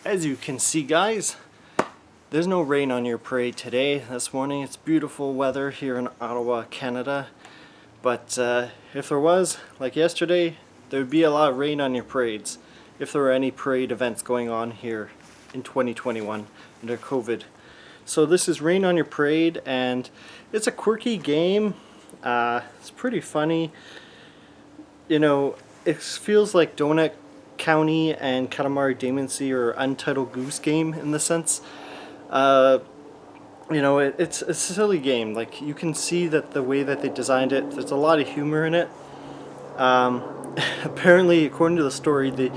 As you can see, guys, there's no rain on your parade today. This morning it's beautiful weather here in Ottawa, Canada. But if there was, like yesterday, there would be a lot of rain on your parades if there were any parade events going on here in 2021 under COVID. So this is Rain on Your Parade, and it's a quirky game. It's pretty funny. You know, it feels like Donut County and Katamari Damacy or Untitled Goose Game in the sense. You know, it's a silly game. Like, you can see that the way that they designed it, there's a lot of humor in it. Apparently, according to the story, the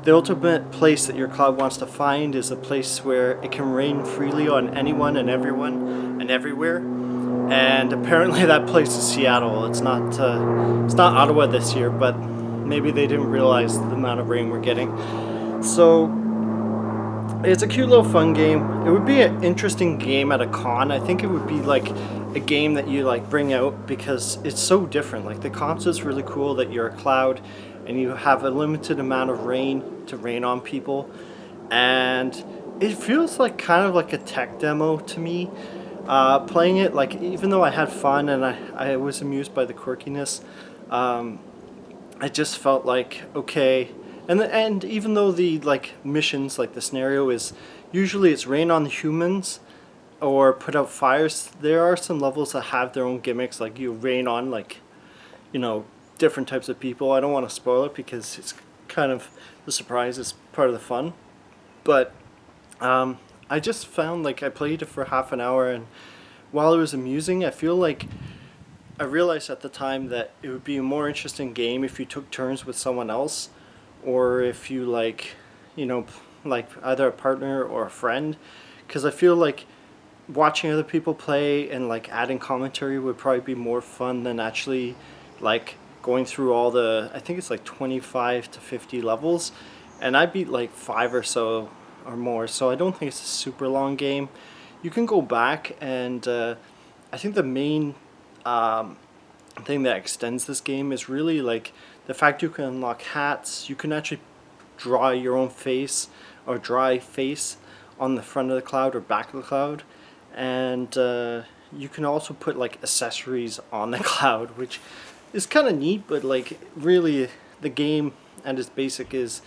ultimate place that your cloud wants to find is a place where it can rain freely on anyone and everyone and everywhere. And apparently that place is Seattle. It's not Ottawa this year, but maybe they didn't realize the amount of rain we're getting. So it's a cute little fun game. It would be an interesting game at a con. I think it would be like a game that you like bring out because it's so different. Like, the concept's really cool that you're a cloud and you have a limited amount of rain to rain on people, and it feels like kind of like a tech demo to me. Playing it, like, even though I had fun and I was amused by the quirkiness, I just felt like, okay. And even though the like missions, like the scenario is usually it's rain on the humans or put out fires, there are some levels that have their own gimmicks, like you rain on, like, you know, different types of people. I don't want to spoil it because it's kind of the surprise is part of the fun. But I just found, like, I played it for half an hour, and while it was amusing, I feel like I realized at the time that it would be a more interesting game if you took turns with someone else, or if you, like, you know, like either a partner or a friend, because I feel like watching other people play and like adding commentary would probably be more fun than actually like going through all the, I think it's like 25 to 50 levels, and I beat like 5 or so or more, so I don't think it's a super long game. You can go back, and I think the main thing that extends this game is really like the fact you can unlock hats. You can actually draw your own face or draw a face on the front of the cloud or back of the cloud, and you can also put like accessories on the cloud, which is kind of neat. But like, really, the game at its basic is,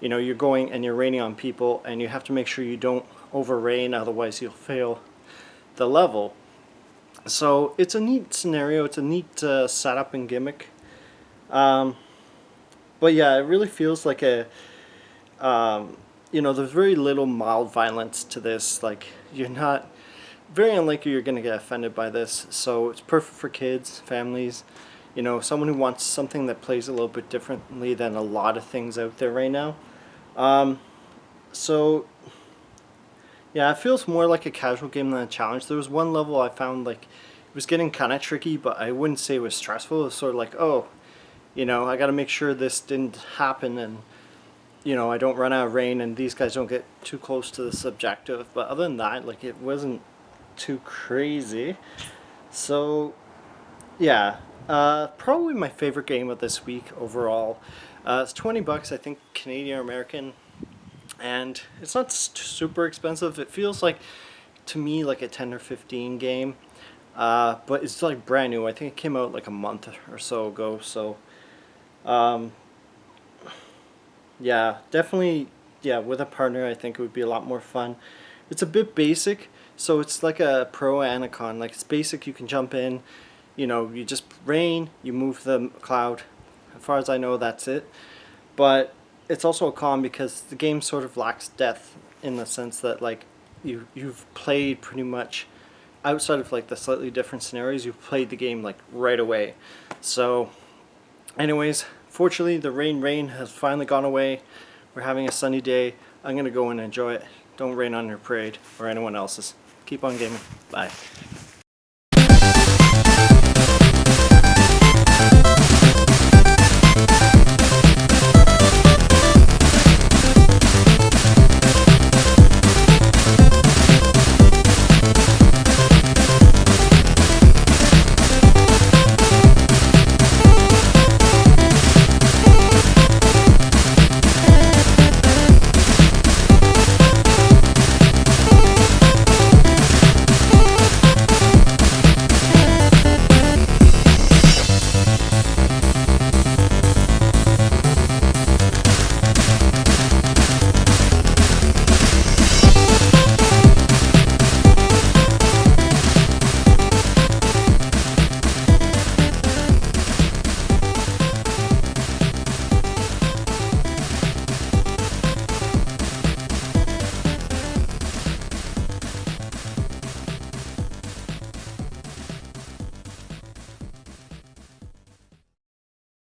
you know, you're going and you're raining on people, and you have to make sure you don't over rain, otherwise you'll fail the level. So it's a neat scenario, it's a neat setup and gimmick. But yeah, it really feels like a, you know, there's very little mild violence to this. Like, you're not, very unlikely you're going to get offended by this. So it's perfect for kids, families, you know, someone who wants something that plays a little bit differently than a lot of things out there right now. So yeah, it feels more like a casual game than a challenge. There was one level I found like it was getting kind of tricky, but I wouldn't say it was stressful. It was sort of like, oh, you know, I got to make sure this didn't happen, and, you know, I don't run out of rain and these guys don't get too close to this objective. But other than that, like, it wasn't too crazy. So yeah, probably my favorite game of this week overall. It's $20, I think, Canadian or American, and it's not super expensive. It feels like, to me, like a 10 or 15 game, but it's like brand new. I think it came out like a month or so ago. So yeah, definitely, yeah, with a partner I think it would be a lot more fun. It's a bit basic, so it's like a pro and a con. Like, it's basic, you can jump in, you know, you just rain, you move the cloud. As far as I know, that's it. But it's also a con because the game sort of lacks depth, in the sense that, like, you've played pretty much, outside of like the slightly different scenarios, you've played the game like right away. So anyways, fortunately the rain has finally gone away. We're having a sunny day. I'm gonna go and enjoy it. Don't rain on your parade or anyone else's. Keep on gaming. Bye.